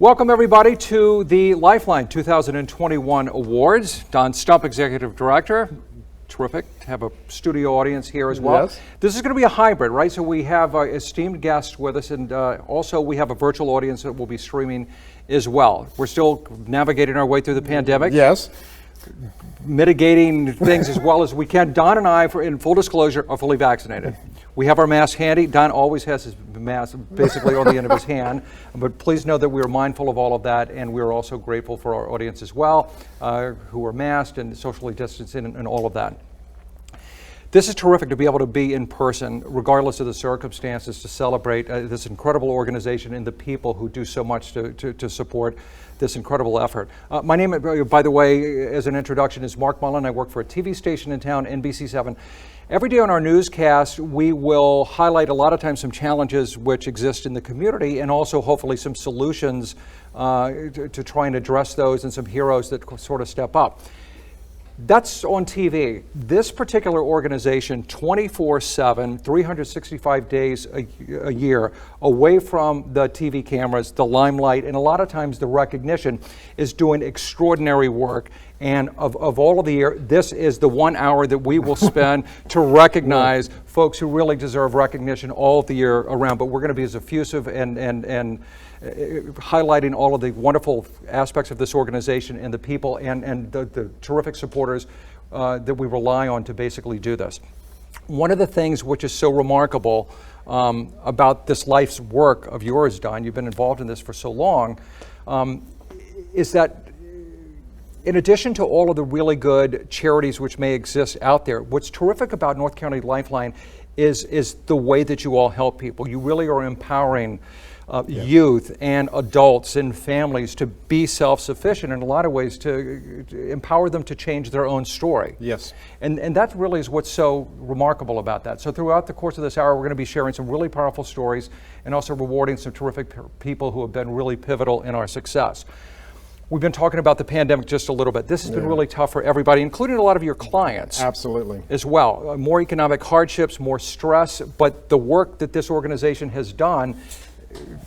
Welcome everybody to the Lifeline 2021 Awards. Don Stump, Executive Director. Terrific to have a studio audience here as well. Yes. This is going to be a hybrid, right? So we have esteemed guests with us, and also we have a virtual audience that will be streaming as well. We're still navigating our way through the pandemic. Yes. Mitigating things as well as we can. Don and I, in full disclosure, are fully vaccinated. We have our mask handy. Don always has his mask basically on the end of his hand. But please know that we are mindful of all of that, and we are also grateful for our audience as well, who are masked and socially distancing and all of that. This is terrific to be able to be in person, regardless of the circumstances, to celebrate this incredible organization and the people who do so much to support this incredible effort. My name, by the way, as an introduction, is Mark Mullen. I work for a TV station in town, NBC7. Every day on our newscast, we will highlight a lot of times some challenges which exist in the community, and also hopefully some solutions to try and address those, and some heroes that sort of step up. That's on TV. This particular organization, 24/7, 365 days a year, away from the TV cameras, the limelight, and a lot of times the recognition, is doing extraordinary work. And of all of the year, this is the 1 hour that we will spend to recognize folks who really deserve recognition all the year around. But we're going to be as effusive and highlighting all of the wonderful aspects of this organization and the people and the terrific supporters that we rely on to basically do this. One of the things which is so remarkable about this life's work of yours, Don, you've been involved in this for so long, is that in addition to all of the really good charities which may exist out there, what's terrific about North County Lifeline is the way that you all help people. You really are empowering youth and adults and families to be self-sufficient in a lot of ways, to empower them to change their own story. Yes. And that really is what's so remarkable about that. So throughout the course of this hour, we're going to be sharing some really powerful stories and also rewarding some terrific people who have been really pivotal in our success. We've been talking about the pandemic just a little bit. This has been really tough for everybody, including a lot of your clients. Absolutely. As well. More economic hardships, more stress, but the work that this organization has done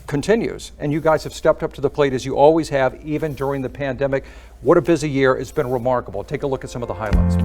continues. And you guys have stepped up to the plate as you always have, even during the pandemic. What a busy year. It's been remarkable. Take a look at some of the highlights.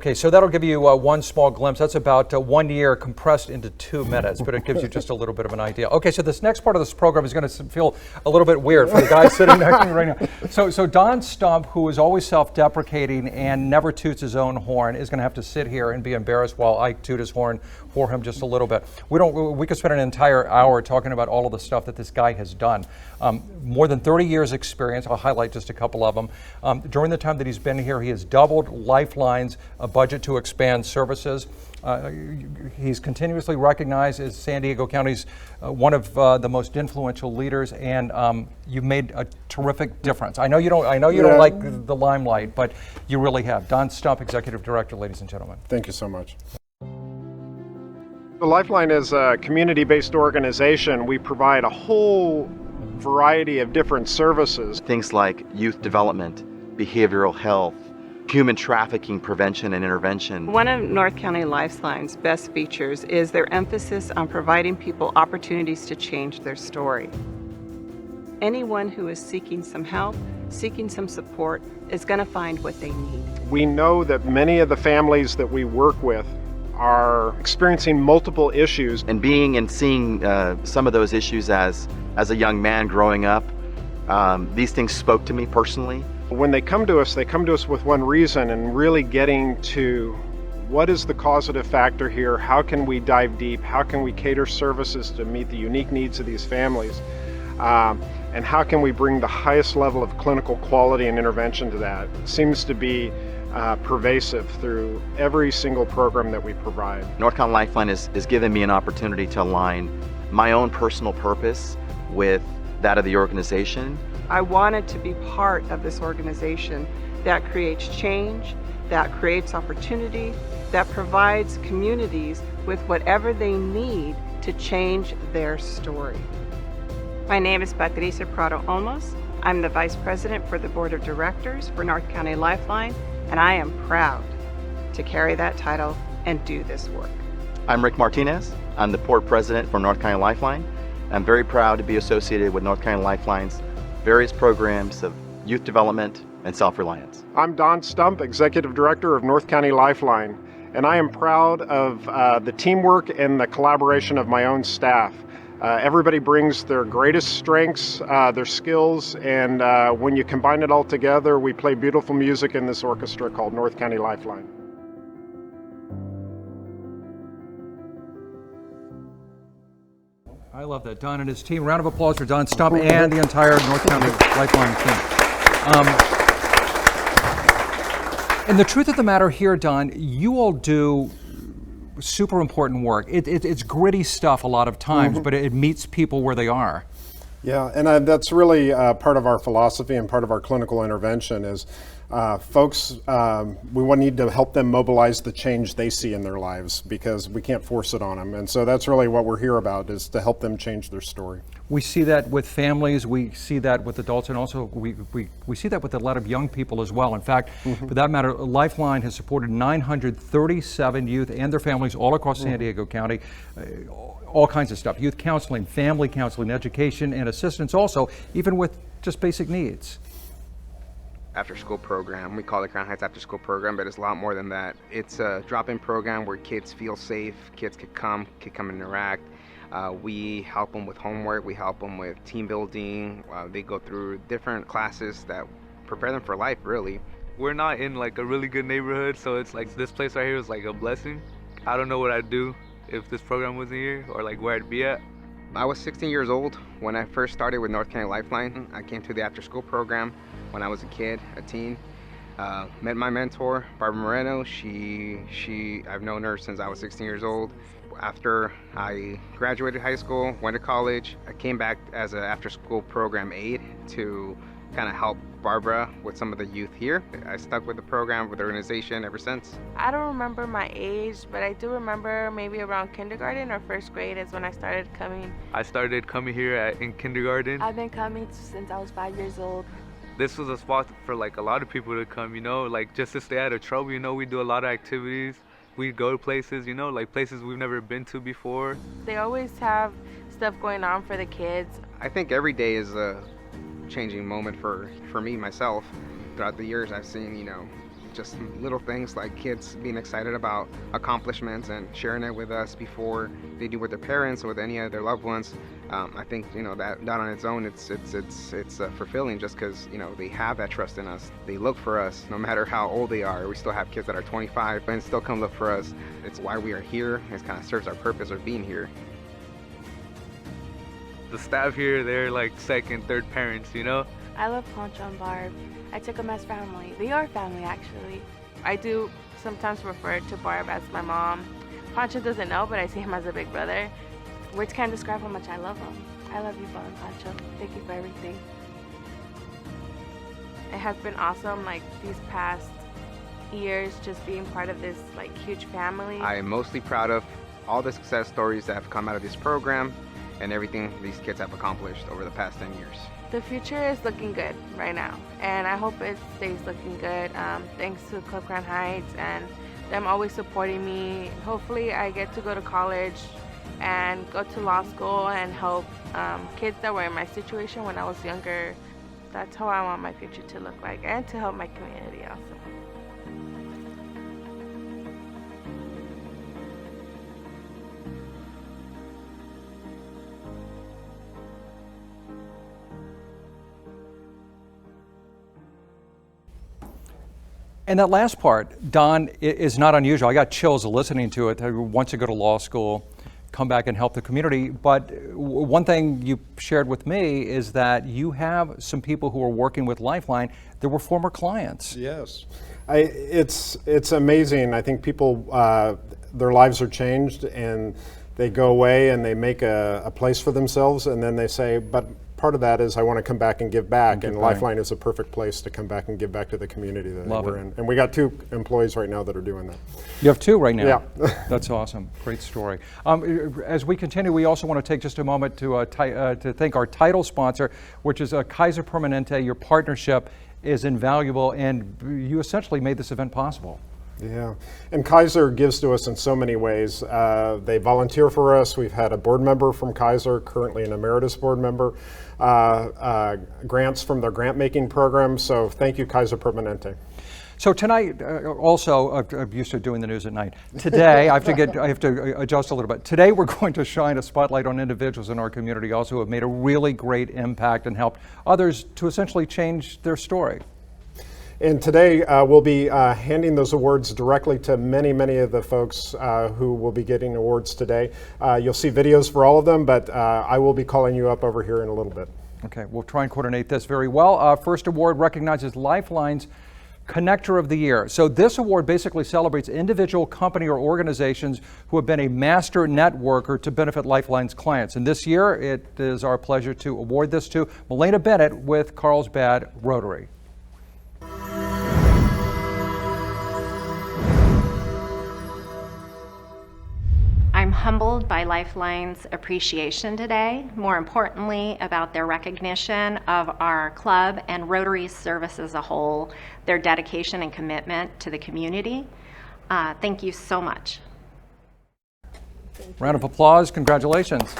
Okay, so that'll give you one small glimpse. That's about 1 year compressed into 2 minutes, but it gives you just a little bit of an idea. Okay, so this next part of this program is going to feel a little bit weird for the guy sitting next to me right now. So Don Stump, who is always self-deprecating and never toots his own horn, is going to have to sit here and be embarrassed while I toot his horn for him just a little bit. We could spend an entire hour talking about all of the stuff that this guy has done. More than 30 years experience. I'll highlight just a couple of them. During the time that he's been here, he has doubled Lifeline's budget to expand services. He's continuously recognized as San Diego County's one of the most influential leaders, and you've made a terrific difference. I know you don't. I know you don't like the limelight, but you really have. Don Stump, Executive Director, ladies and gentlemen. Thank you so much. The Lifeline is a community-based organization. We provide a whole variety of different services. Things like youth development, behavioral health, human trafficking prevention and intervention. One of North County Lifeline's best features is their emphasis on providing people opportunities to change their story. Anyone who is seeking some help, seeking some support, is going to find what they need. We know that many of the families that we work with are experiencing multiple issues. And being and seeing some of those issues as a young man growing up, these things spoke to me personally. When they come to us with one reason, and really getting to what is the causative factor here, how can we dive deep, how can we cater services to meet the unique needs of these families, and how can we bring the highest level of clinical quality and intervention to that. It seems to be pervasive through every single program that we provide. North County Lifeline is given me an opportunity to align my own personal purpose with that of the organization. I wanted to be part of this organization that creates change, that creates opportunity, that provides communities with whatever they need to change their story. My name is Patricia Prado Olmos. I'm the Vice President for the Board of Directors for North County Lifeline, and I am proud to carry that title and do this work. I'm Rick Martinez. I'm the Board President for North County Lifeline. I'm very proud to be associated with North County Lifeline's various programs of youth development and self-reliance. I'm Don Stump, Executive Director of North County Lifeline, and I am proud of the teamwork and the collaboration of my own staff. Everybody brings their greatest strengths, their skills, and when you combine it all together, we play beautiful music in this orchestra called North County Lifeline. I love that. Don and his team. Round of applause for Don Stump and the entire North County Lifeline team. And the truth of the matter here, Don, you all do super important work. It's gritty stuff a lot of times, but it meets people where they are. Yeah, and that's really part of our philosophy and part of our clinical intervention is folks, we need to help them mobilize the change they see in their lives because we can't force it on them. And so that's really what we're here about, is to help them change their story. We see that with families, we see that with adults, and also we see that with a lot of young people as well. In fact, for that matter, Lifeline has supported 937 youth and their families all across San Diego County. All kinds of stuff, youth counseling, family counseling, education, and assistance also, even with just basic needs. After school program. We call it Crown Heights After School Program, but it's a lot more than that. It's a drop-in program where kids feel safe, kids could come and interact. We help them with homework, we help them with team building. They go through different classes that prepare them for life, really. We're not in like a really good neighborhood, so it's like this place right here is like a blessing. I don't know what I'd do if this program wasn't here, or like where I'd be at. I was 16 years old when I first started with North County Lifeline. I came to the after school program when I was a kid, a teen. Met my mentor, Barbara Moreno. I've known her since I was 16 years old. After I graduated high school, went to college, I came back as an after school program aide to kind of help Barbara with some of the youth here. I stuck with the program, with the organization ever since. I don't remember my age, but I do remember maybe around kindergarten or first grade is when I started coming. I started coming here in kindergarten. I've been coming since I was 5 years old. This was a spot for like a lot of people to come, you know, like just to stay out of trouble. You know, we do a lot of activities. We go to places, you know, like places we've never been to before. They always have stuff going on for the kids. I think every day is a changing moment for me, myself. Throughout the years, I've seen, you know, just little things like kids being excited about accomplishments and sharing it with us before they do with their parents or with any of their loved ones. I think, you know, that on its own, it's fulfilling, just because, you know, they have that trust in us. They look for us no matter how old they are. We still have kids that are 25 and still come look for us. It's why we are here. It kind of serves our purpose of being here. The staff here, they're like second, third parents, you know? I love Poncho and Barb. I took them as family. They are family, actually. I do sometimes refer to Barb as my mom. Poncho doesn't know, but I see him as a big brother. Words can't describe how much I love him. I love you, Bob and Poncho. Thank you for everything. It has been awesome, like, these past years, just being part of this, like, huge family. I am mostly proud of all the success stories that have come out of this program and everything these kids have accomplished over the past 10 years. The future is looking good right now, and I hope it stays looking good. Thanks to Club Grand Heights and them always supporting me. Hopefully I get to go to college and go to law school and help kids that were in my situation when I was younger. That's how I want my future to look like, and to help my community also. And that last part, Don, is not unusual. I got chills listening to it. Who wants to go to law school, come back and help the community. But one thing you shared with me is that you have some people who are working with Lifeline that were former clients. Yes, it's amazing. I think people, their lives are changed, and they go away and they make a place for themselves, and then they say, but part of that is I want to come back and give back, and Lifeline is a perfect place to come back and give back to the community that we're in. And we got 2 employees right now that are doing that. You have 2 right now? Yeah. That's awesome. Great story. As we continue, we also want to take just a moment to thank our title sponsor, which is Kaiser Permanente. Your partnership is invaluable, and you essentially made this event possible. Yeah, and Kaiser gives to us in so many ways. They volunteer for us. We've had a board member from Kaiser, currently an emeritus board member, grants from their grant making program. So thank you, Kaiser Permanente. So tonight, also, I'm used to doing the news at night. Today, I have to adjust a little bit. Today, we're going to shine a spotlight on individuals in our community also who have made a really great impact and helped others to essentially change their story. And today we'll be handing those awards directly to many of the folks who will be getting awards today. You'll see videos for all of them, but I will be calling you up over here in a little bit. Okay, we'll try and coordinate this very well. First award recognizes Lifeline's Connector of the Year. So this award basically celebrates individual, company, or organizations who have been a master networker to benefit Lifeline's clients. And this year, it is our pleasure to award this to Melena Bennett with Carlsbad Rotary. I'm humbled by Lifeline's appreciation today, more importantly about their recognition of our club and Rotary service as a whole, their dedication and commitment to the community. Thank you so much. Round of applause, congratulations.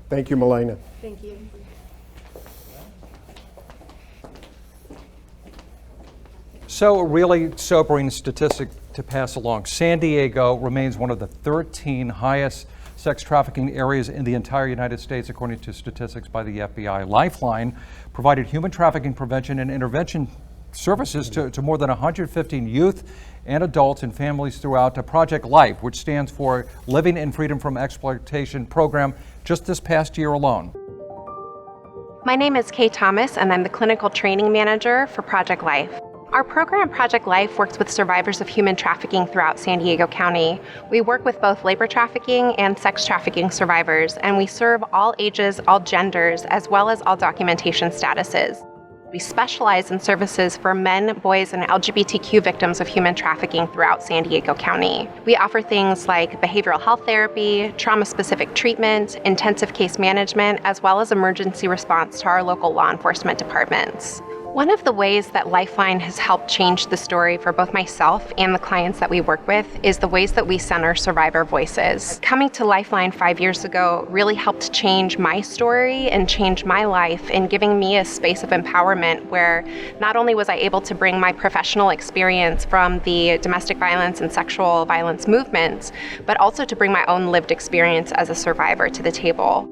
Thank you, Melena. Thank you. So a really sobering statistic to pass along. San Diego remains one of the 13 highest sex trafficking areas in the entire United States, according to statistics by the FBI. Lifeline provided human trafficking prevention and intervention services to more than 115 youth and adults and families throughout Project Life, which stands for Living in Freedom from Exploitation program, just this past year alone. My name is Kay Thomas, and I'm the Clinical Training Manager for Project Life. Our program, Project Life, works with survivors of human trafficking throughout San Diego County. We work with both labor trafficking and sex trafficking survivors, and we serve all ages, all genders, as well as all documentation statuses. We specialize in services for men, boys, and LGBTQ victims of human trafficking throughout San Diego County. We offer things like behavioral health therapy, trauma-specific treatment, intensive case management, as well as emergency response to our local law enforcement departments. One of the ways that Lifeline has helped change the story for both myself and the clients that we work with is the ways that we center survivor voices. Coming to Lifeline 5 years ago really helped change my story and change my life in giving me a space of empowerment where not only was I able to bring my professional experience from the domestic violence and sexual violence movements, but also to bring my own lived experience as a survivor to the table.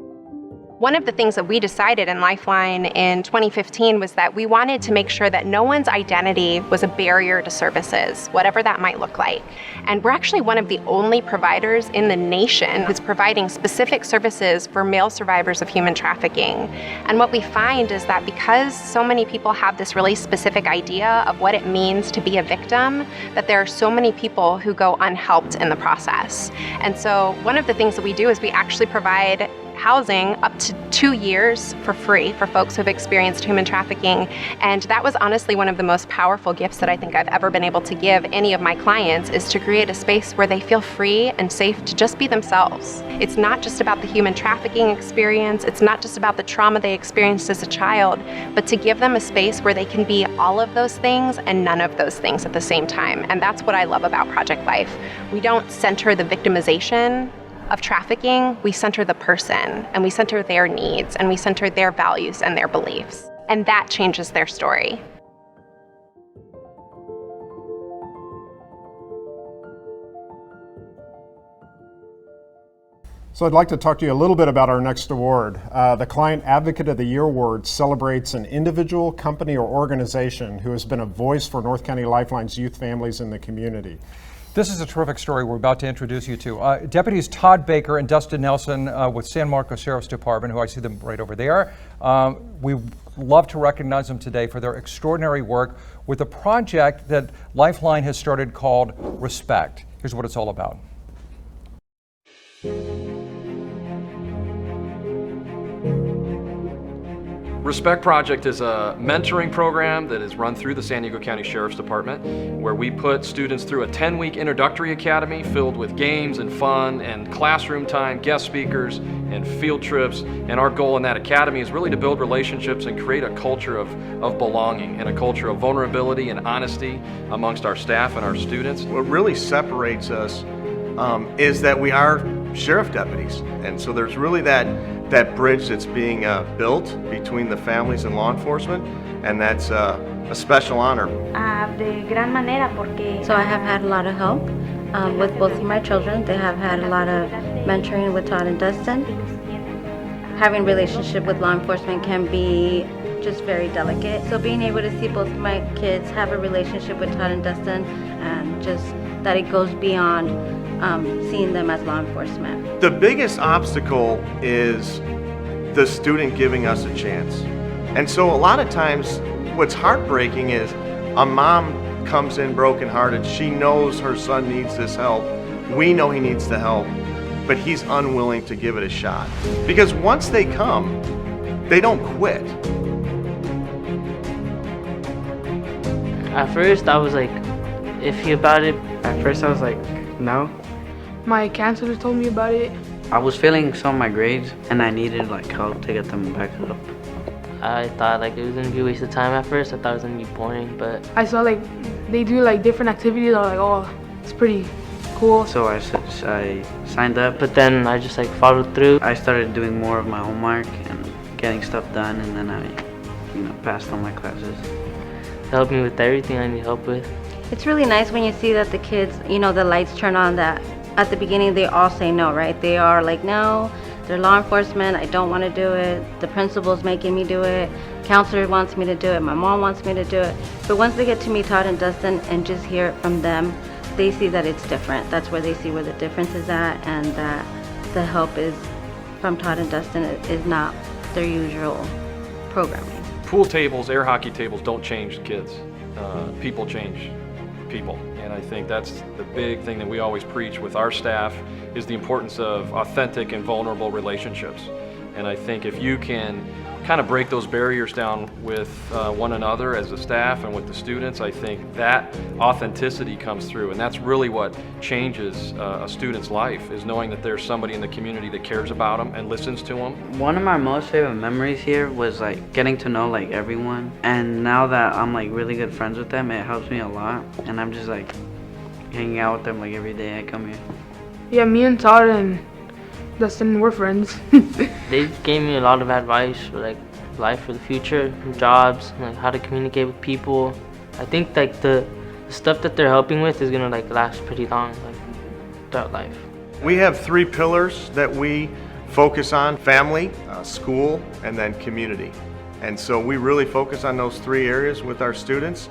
One of the things that we decided in Lifeline in 2015 was that we wanted to make sure that no one's identity was a barrier to services, whatever that might look like. And we're actually one of the only providers in the nation who's providing specific services for male survivors of human trafficking. And what we find is that because so many people have this really specific idea of what it means to be a victim, that there are so many people who go unhelped in the process. And so one of the things that we do is we actually provide housing up to 2 years for free for folks who have experienced human trafficking. And that was honestly one of the most powerful gifts that I think I've ever been able to give any of my clients, is to create a space where they feel free and safe to just be themselves. It's not just about the human trafficking experience, it's not just about the trauma they experienced as a child, but to give them a space where they can be all of those things and none of those things at the same time. And that's what I love about Project Life. We don't center the victimization of trafficking, we center the person, and we center their needs, and we center their values and their beliefs. And that changes their story. So I'd like to talk to you a little bit about our next award. The Client Advocate of the Year Award celebrates an individual, company, or organization who has been a voice for North County Lifeline's youth families in the community. This is a terrific story we're about to introduce you to. Deputies Todd Baker and Dustin Nelson with San Marcos Sheriff's Department, who I see them right over there. We love to recognize them today for their extraordinary work with a project that Lifeline has started called Respect. Here's what it's all about. Respect Project is a mentoring program that is run through the San Diego County Sheriff's Department, where we put students through a 10-week introductory academy filled with games and fun and classroom time, guest speakers, and field trips. And our goal in that academy is really to build relationships and create a culture of belonging and a culture of vulnerability and honesty amongst our staff and our students. What really separates us is that we are sheriff deputies, and so there's really that bridge that's being built between the families and law enforcement, and that's a special honor. So I have had a lot of help with both of my children. They have had a lot of mentoring with Todd and Dustin. Having a relationship with law enforcement can be just very delicate. So being able to see both of my kids have a relationship with Todd and Dustin, and just that it goes beyond seeing them as law enforcement. The biggest obstacle is the student giving us a chance. And so a lot of times what's heartbreaking is a mom comes in brokenhearted. She knows her son needs this help. We know he needs the help, but he's unwilling to give it a shot. Because once they come, they don't quit. At first I was like iffy about it. At first I was like, no. My counselor told me about it. I was failing some of my grades and I needed like help to get them back up. I thought like it was gonna be a waste of time at first. I thought it was gonna be boring, but I saw like they do like different activities. I was like, oh, it's pretty cool. So I signed up, but then I just like followed through. I started doing more of my homework and getting stuff done, and then I passed all my classes. It helped me with everything I need help with. It's really nice when you see that the kids, the lights turn on, that at the beginning they all say no, right? They are like, no, they're law enforcement, I don't want to do it, the principal's making me do it, counselor wants me to do it, my mom wants me to do it. But once they get to meet Todd and Dustin and just hear it from them, they see that it's different. That's where they see where the difference is at, and that the help is from Todd and Dustin is not their usual programming. Pool tables, air hockey tables don't change kids. People change people. And I think that's the big thing that we always preach with our staff, is the importance of authentic and vulnerable relationships. And I think if you can kind of break those barriers down with one another as a staff and with the students, I think that authenticity comes through, and that's really what changes a student's life, is knowing that there's somebody in the community that cares about them and listens to them. One of my most favorite memories here was like getting to know like everyone, and now that I'm like really good friends with them, it helps me a lot, and I'm just like hanging out with them like every day I come here. Yeah, me and Todd and Dustin, we're friends. They gave me a lot of advice for like life for the future, jobs, like how to communicate with people. I think like the stuff that they're helping with is gonna like last pretty long, like throughout life. We have 3 pillars that we focus on: family, school, and then community. And so we really focus on those 3 areas with our students.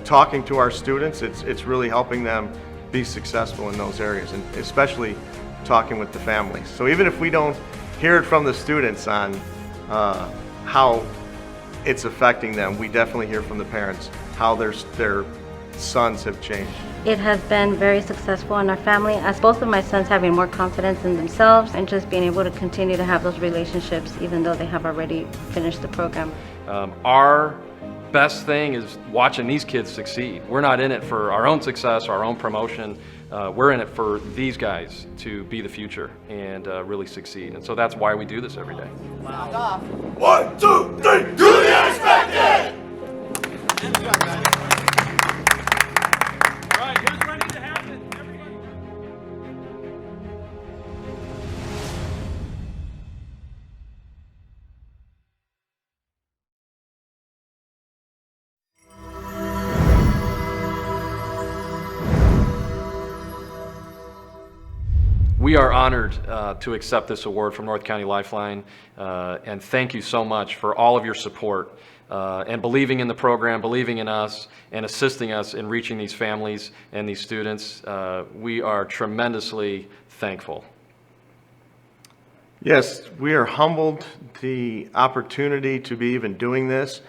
Talking to our students, it's really helping them be successful in those areas, and especially talking with the families. So even if we don't hear it from the students on how it's affecting them, we definitely hear from the parents how their sons have changed. It has been very successful in our family, as both of my sons having more confidence in themselves and just being able to continue to have those relationships even though they have already finished the program. Our best thing is watching these kids succeed. We're not in it for our own success, our own promotion. We're in it for these guys to be the future and really succeed. And so that's why we do this every day. Wow. 1, 2, 3, do the expected! All right, here's what needs to happen. Everybody. We are honored to accept this award from North County Lifeline, and thank you so much for all of your support and believing in the program, believing in us, and assisting us in reaching these families and these students. We are tremendously thankful. Yes, we are humbled the opportunity to be even doing this.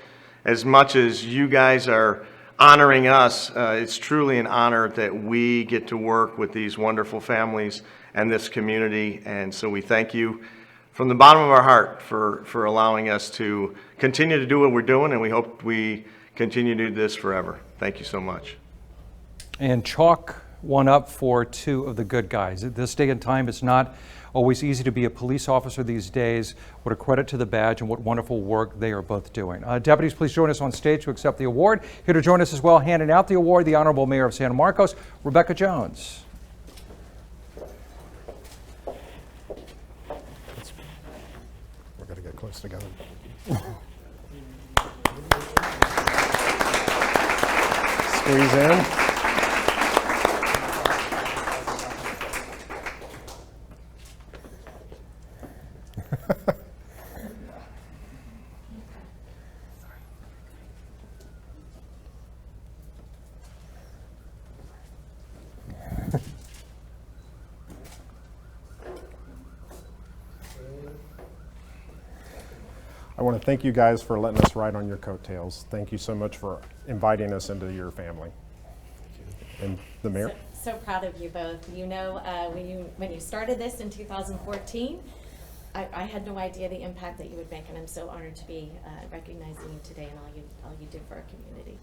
As much as you guys are honoring us, it's truly an honor that we get to work with these wonderful families and this community, and so we thank you from the bottom of our heart for allowing us to continue to do what we're doing, and we hope we continue to do this forever. Thank you so much. And chalk one up for 2 of the good guys. At this day and time, it's not always easy to be a police officer these days. What a credit to the badge and what wonderful work they are both doing. Deputies, please join us on stage to accept the award. Here to join us as well, handing out the award, the Honorable Mayor of San Marcos, Rebecca Jones. We're going to get close together. Squeeze in. I want to thank you guys for letting us ride on your coattails. Thank you so much for inviting us into your family. And the mayor? So proud of you both. You know, when you started this in 2014, I had no idea the impact that you would make, and I'm so honored to be recognizing you today and all you do for our community.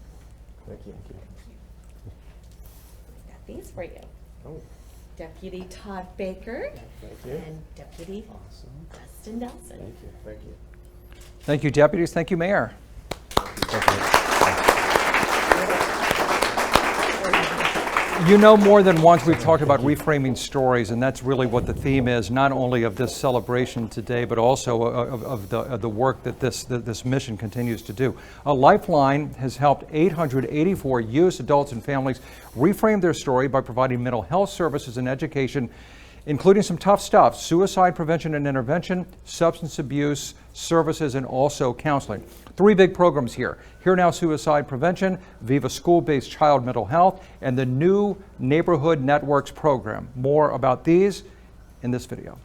Thank you. I've got these for you. Oh. Deputy Todd Baker. Thank you. And Deputy Dustin Nelson. Thank you. Thank you, deputies. Thank you, Mayor. You know, more than once we've talked about reframing stories, and that's really what the theme is, not only of this celebration today, but also of the work that this mission continues to do. Lifeline has helped 884 youth, adults, and families reframe their story by providing mental health services and education, including some tough stuff: suicide prevention and intervention, substance abuse services, and also counseling. 3 big programs here. Here Now Suicide Prevention, Viva School-Based Child Mental Health, and the new Neighborhood Networks program. More about these in this video.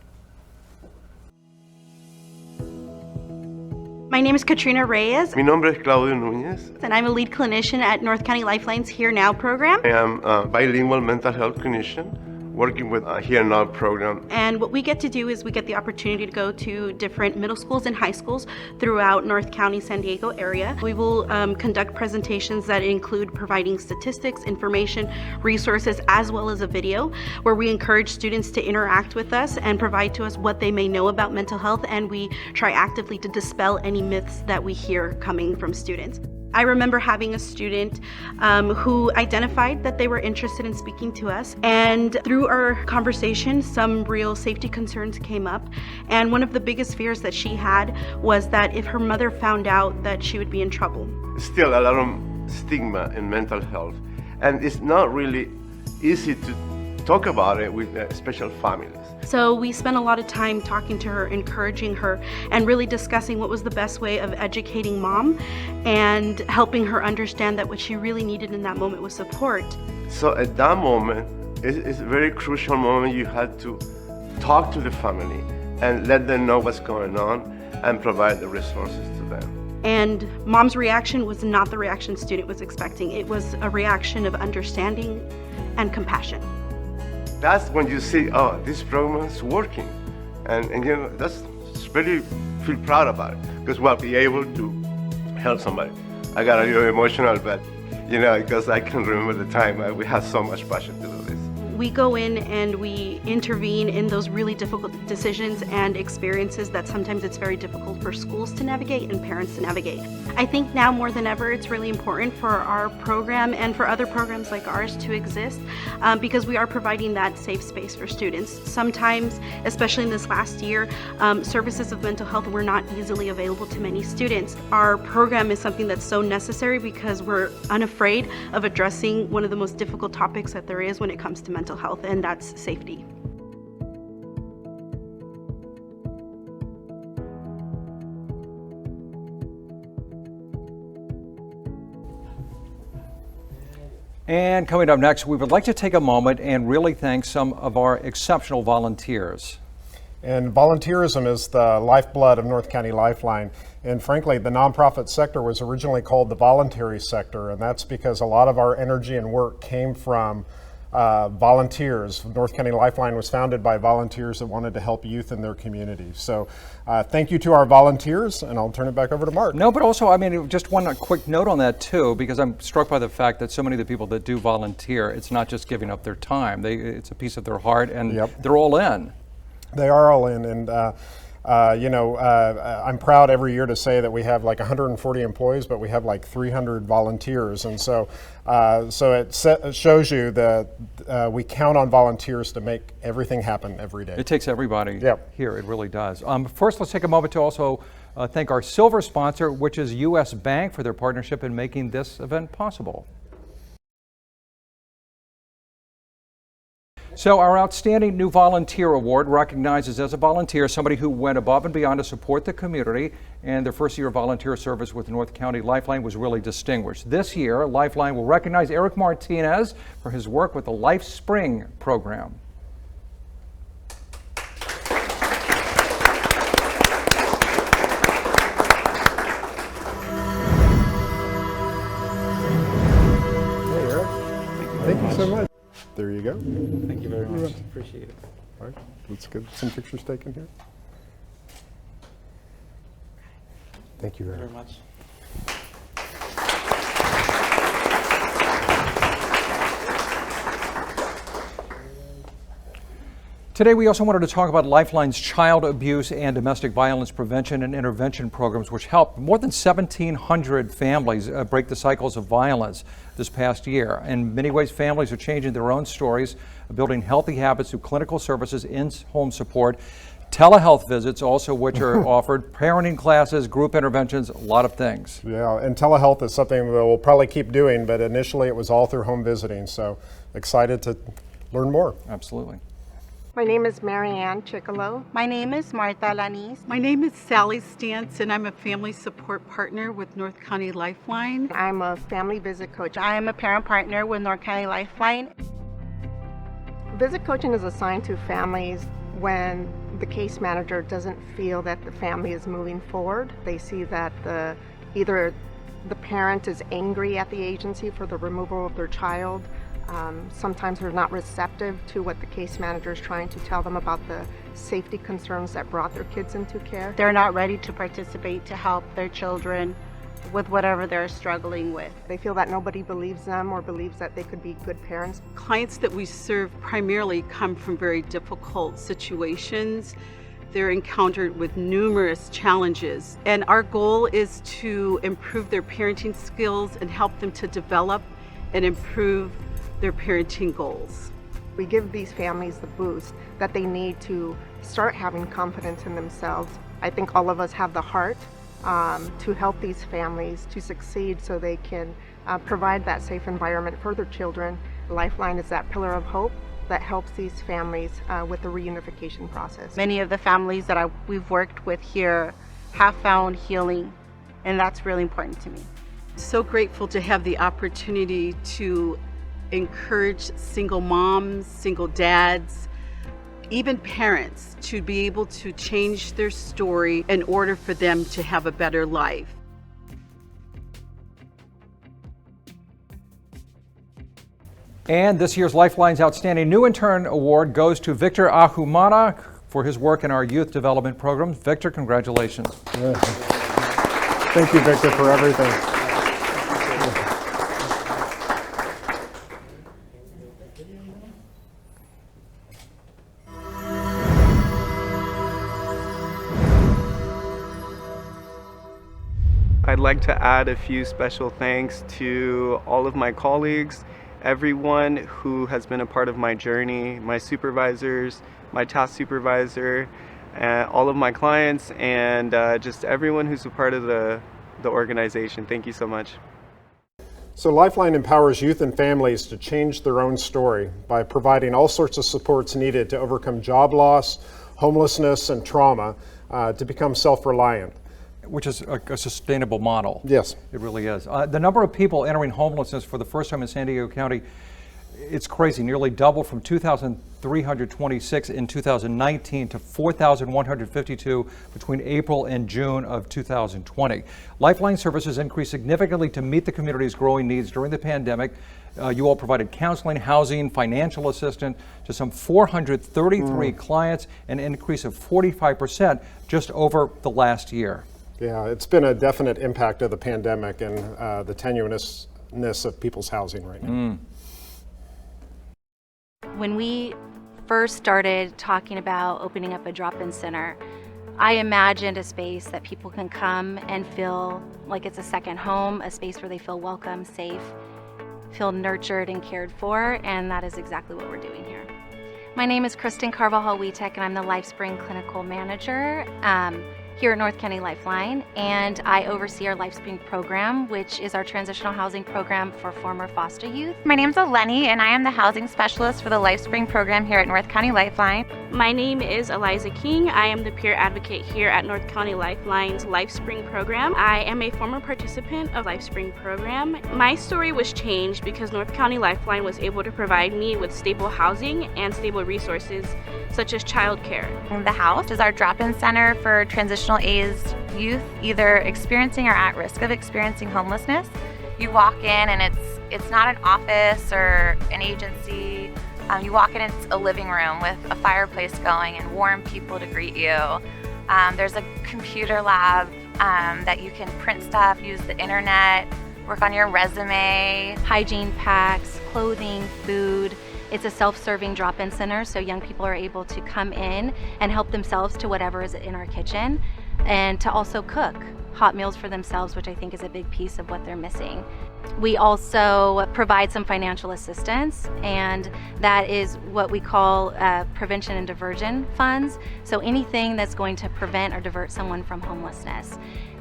My name is Katrina Reyes. Mi nombre es Claudio Núñez. And I'm a lead clinician at North County Lifeline's Here Now program. I am a bilingual mental health clinician. working with here in our program. And what we get to do is we get the opportunity to go to different middle schools and high schools throughout North County, San Diego area. We will conduct presentations that include providing statistics, information, resources, as well as a video where we encourage students to interact with us and provide to us what they may know about mental health, and we try actively to dispel any myths that we hear coming from students. I remember having a student who identified that they were interested in speaking to us, and through our conversation some real safety concerns came up, and one of the biggest fears that she had was that if her mother found out that she would be in trouble. Still a lot of stigma in mental health, and it's not really easy to talk about it with special families. So we spent a lot of time talking to her, encouraging her, and really discussing what was the best way of educating mom and helping her understand that what she really needed in that moment was support. So at that moment, it's a very crucial moment. You had to talk to the family and let them know what's going on and provide the resources to them. And mom's reaction was not the reaction student was expecting. It was a reaction of understanding and compassion. That's when you see, oh, this program is working. And you know, that's really feel proud about it, because we'll be able to help somebody. I got a little emotional, but you know, because I can remember the time we had so much passion to do this. We go in and we intervene in those really difficult decisions and experiences that sometimes it's very difficult for schools to navigate and parents to navigate. I think now more than ever it's really important for our program and for other programs like ours to exist because we are providing that safe space for students. Sometimes, especially in this last year, services of mental health were not easily available to many students. Our program is something that's so necessary because we're unafraid of addressing one of the most difficult topics that there is when it comes to mental health, and that's safety. And coming up next, we would like to take a moment and really thank some of our exceptional volunteers. And volunteerism is the lifeblood of North County Lifeline. And frankly, the nonprofit sector was originally called the voluntary sector, and that's because a lot of our energy and work came from volunteers. North County Lifeline was founded by volunteers that wanted to help youth in their community. So thank you to our volunteers, and I'll turn it back over to Mark. No, but also, I mean, just one quick note on that too, because I'm struck by the fact that so many of the people that do volunteer, it's not just giving up their time. It's a piece of their heart, and they're all in. They are all in, and I'm proud every year to say that we have like 140 employees, but we have like 300 volunteers, and so it shows you that we count on volunteers to make everything happen every day. It takes everybody here, it really does. First, let's take a moment to also thank our silver sponsor, which is U.S. Bank, for their partnership in making this event possible. So our Outstanding New Volunteer Award recognizes as a volunteer somebody who went above and beyond to support the community, and their first year of volunteer service with North County Lifeline was really distinguished. This year, Lifeline will recognize Eric Martinez for his work with the Life Spring program. Hey, Eric. Thank you so much. There you go. Thank you very much. Appreciate it. All right, let's get some pictures taken here. Thank you very much. Today, we also wanted to talk about Lifeline's child abuse and domestic violence prevention and intervention programs, which helped more than 1,700 families break the cycles of violence this past year. In many ways, families are changing their own stories, building healthy habits through clinical services, in-home support, telehealth visits also, which are offered, parenting classes, group interventions, a lot of things. Yeah, and telehealth is something that we'll probably keep doing, but initially it was all through home visiting, so excited to learn more. Absolutely. My name is Marianne Chicolo. My name is Martha Lanis. My name is Sally Stantz, and I'm a family support partner with North County Lifeline. I'm a family visit coach. I am a parent partner with North County Lifeline. Visit coaching is assigned to families when the case manager doesn't feel that the family is moving forward. They see that either the parent is angry at the agency for the removal of their child, Sometimes they're not receptive to what the case manager is trying to tell them about the safety concerns that brought their kids into care. They're not ready to participate to help their children with whatever they're struggling with. They feel that nobody believes them or believes that they could be good parents. Clients that we serve primarily come from very difficult situations. They're encountered with numerous challenges, and our goal is to improve their parenting skills and help them to develop and improve their parenting goals. We give these families the boost that they need to start having confidence in themselves. I think all of us have the heart to help these families to succeed so they can provide that safe environment for their children. Lifeline is that pillar of hope that helps these families with the reunification process. Many of the families that we've worked with here have found healing, and that's really important to me. So grateful to have the opportunity to encourage single moms, single dads, even parents to be able to change their story in order for them to have a better life. And this year's Lifeline's Outstanding New Intern Award goes to Victor Ahumada for his work in our youth development program. Victor, congratulations. Thank you, Victor, for everything. I'd like to add a few special thanks to all of my colleagues, everyone who has been a part of my journey, my supervisors, my task supervisor, all of my clients, and just everyone who's a part of the organization. Thank you so much. So Lifeline empowers youth and families to change their own story by providing all sorts of supports needed to overcome job loss, homelessness, and trauma to become self-reliant. Which is a sustainable model. Yes. It really is. The number of people entering homelessness for the first time in San Diego County, it's crazy, nearly doubled from 2,326 in 2019 to 4,152 between April and June of 2020. Lifeline services increased significantly to meet the community's growing needs during the pandemic. You all provided counseling, housing, financial assistance to some 433 clients, an increase of 45% just over the last year. Yeah, it's been a definite impact of the pandemic and the tenuousness of people's housing right now. When we first started talking about opening up a drop-in center, I imagined a space that people can come and feel like it's a second home, a space where they feel welcome, safe, feel nurtured and cared for, and that is exactly what we're doing here. My name is Kristen Carvajal-Witek, and I'm the LifeSpring Clinical Manager here at North County Lifeline, and I oversee our LifeSpring program, which is our transitional housing program for former foster youth. My name's Eleni, and I am the housing specialist for the LifeSpring program here at North County Lifeline. My name is Eliza King. I am the peer advocate here at North County Lifeline's LifeSpring program. I am a former participant of LifeSpring program. My story was changed because North County Lifeline was able to provide me with stable housing and stable resources such as childcare. The house is our drop-in center for transitional aged youth, either experiencing or at risk of experiencing homelessness. You walk in and it's not an office or an agency. You walk in, it's a living room with a fireplace going and warm people to greet you. There's a computer lab that you can print stuff, use the internet, work on your resume. Hygiene packs, clothing, food. It's a self-serving drop-in center, so young people are able to come in and help themselves to whatever is in our kitchen, and to also cook hot meals for themselves, which I think is a big piece of what they're missing. We also provide some financial assistance, and that is what we call prevention and diversion funds. So anything that's going to prevent or divert someone from homelessness.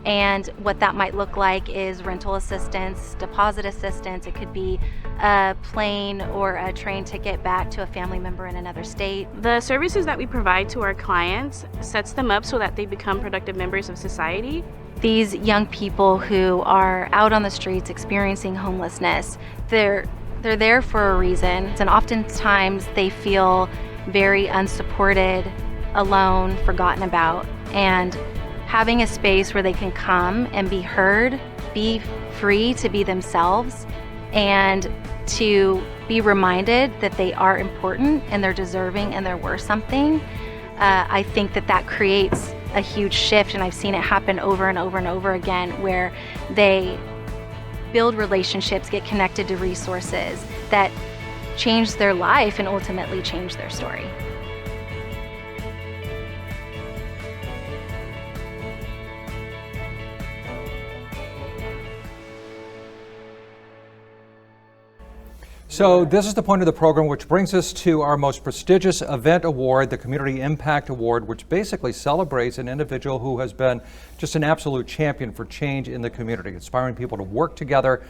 And what that might look like is rental assistance, deposit assistance. It could be a plane or a train ticket back to a family member in another state. The services that we provide to our clients sets them up so that they become productive members of society. These young people who are out on the streets experiencing homelessness, they're there for a reason, and oftentimes they feel very unsupported, alone, forgotten about. And having a space where they can come and be heard, be free to be themselves, and to be reminded that they are important and they're deserving and they're worth something, I think that creates a huge shift, and I've seen it happen over and over and over again, where they build relationships, get connected to resources that change their life and ultimately change their story. So this is the point of the program, which brings us to our most prestigious event award, the Community Impact Award, which basically celebrates an individual who has been just an absolute champion for change in the community, inspiring people to work together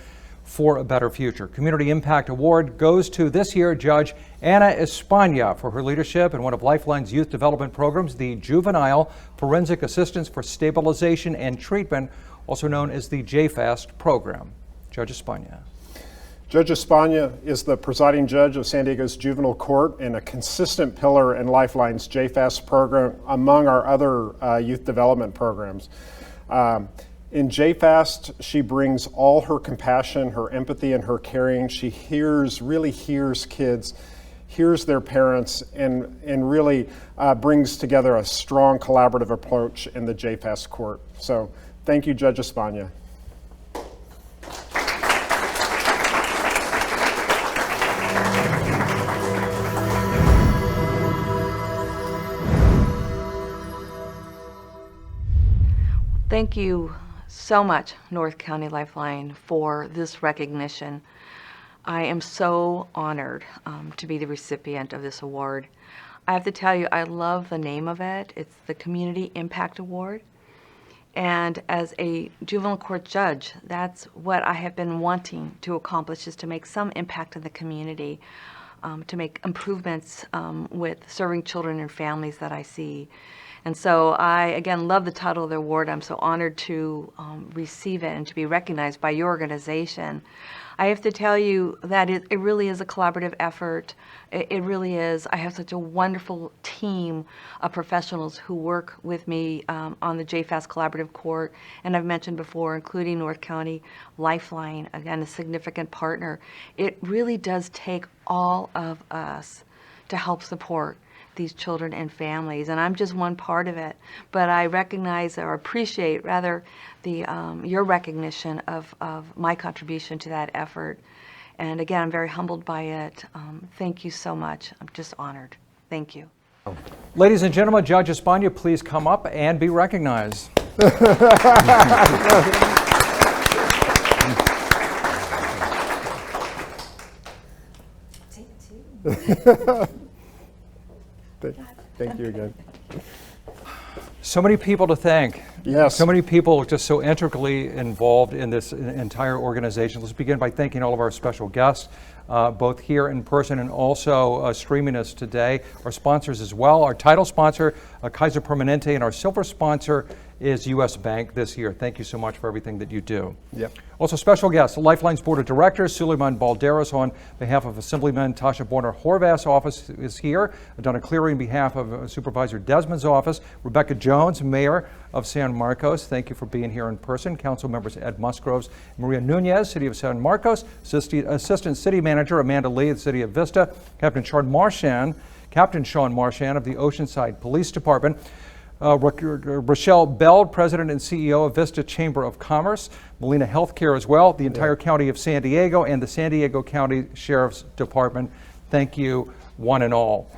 for a better future. Community Impact Award goes to this year Judge Ana España for her leadership in one of Lifeline's youth development programs, the Juvenile Forensic Assistance for Stabilization and Treatment, also known as the JFAST program. Judge España. Judge España is the presiding judge of San Diego's Juvenile Court and a consistent pillar in Lifeline's JFAST program among our other youth development programs. In JFAST, she brings all her compassion, her empathy, and her caring. She really hears kids, hears their parents, and really brings together a strong collaborative approach in the JFAST court. So thank you, Judge España. Thank you so much, North County Lifeline, for this recognition. I am so honored to be the recipient of this award. I have to tell you, I love the name of it. It's the Community Impact Award. And as a juvenile court judge, that's what I have been wanting to accomplish, is to make some impact in the community, to make improvements with serving children and families that I see. And so I, again, love the title of the award. I'm so honored to receive it and to be recognized by your organization. I have to tell you that it really is a collaborative effort. It really is. I have such a wonderful team of professionals who work with me on the JFAST Collaborative Court, and I've mentioned before, including North County Lifeline, again, a significant partner. It really does take all of us to help support these children and families, and I'm just one part of it. But I recognize, or appreciate rather, the your recognition of my contribution to that effort. And again, I'm very humbled by it. Thank you so much. I'm just honored. Thank you. Ladies and gentlemen, Judge España, please come up and be recognized. Thank you again. So many people to thank. Yes. So many people just so integrally involved in this entire organization. Let's begin by thanking all of our special guests, both here in person and also streaming us today. Our sponsors as well. Our title sponsor, Kaiser Permanente, and our silver sponsor is U.S. Bank this year. Thank you so much for everything that you do. Yep. Also special guests, Lifeline's Board of Directors, Suleiman Balderas on behalf of Assemblyman Tasha Borner-Horvath's office is here. Donna Cleary on behalf of Supervisor Desmond's office. Rebecca Jones, Mayor of San Marcos, thank you for being here in person. Council members Ed Musgroves, Maria Nunez, City of San Marcos, Assistant City Manager Amanda Lee, the City of Vista, Captain Sean Marchand of the Oceanside Police Department, Rochelle Bell, President and CEO of Vista Chamber of Commerce, Molina Healthcare as well, the entire county of San Diego, and the San Diego County Sheriff's Department. Thank you, one and all.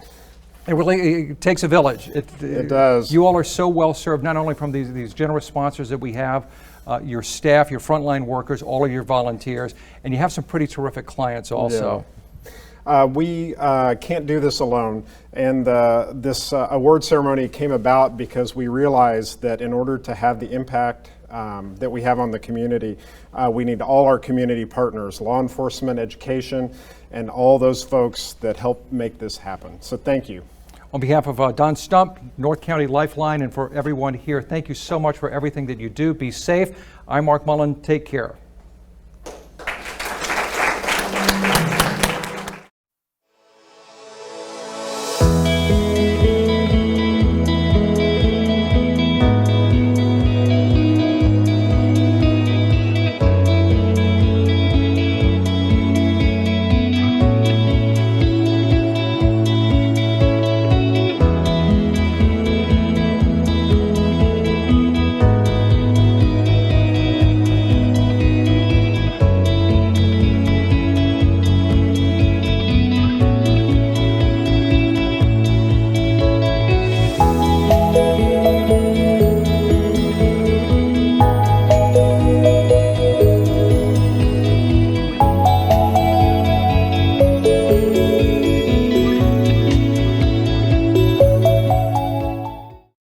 It really takes a village. It does. You all are so well served, not only from these generous sponsors that we have, your staff, your frontline workers, all of your volunteers, and you have some pretty terrific clients also. Yeah. We can't do this alone, and this award ceremony came about because we realized that in order to have the impact that we have on the community, we need all our community partners, law enforcement, education, and all those folks that help make this happen. So thank you. On behalf of Don Stump, North County Lifeline, and for everyone here, thank you so much for everything that you do. Be safe. I'm Mark Mullen. Take care.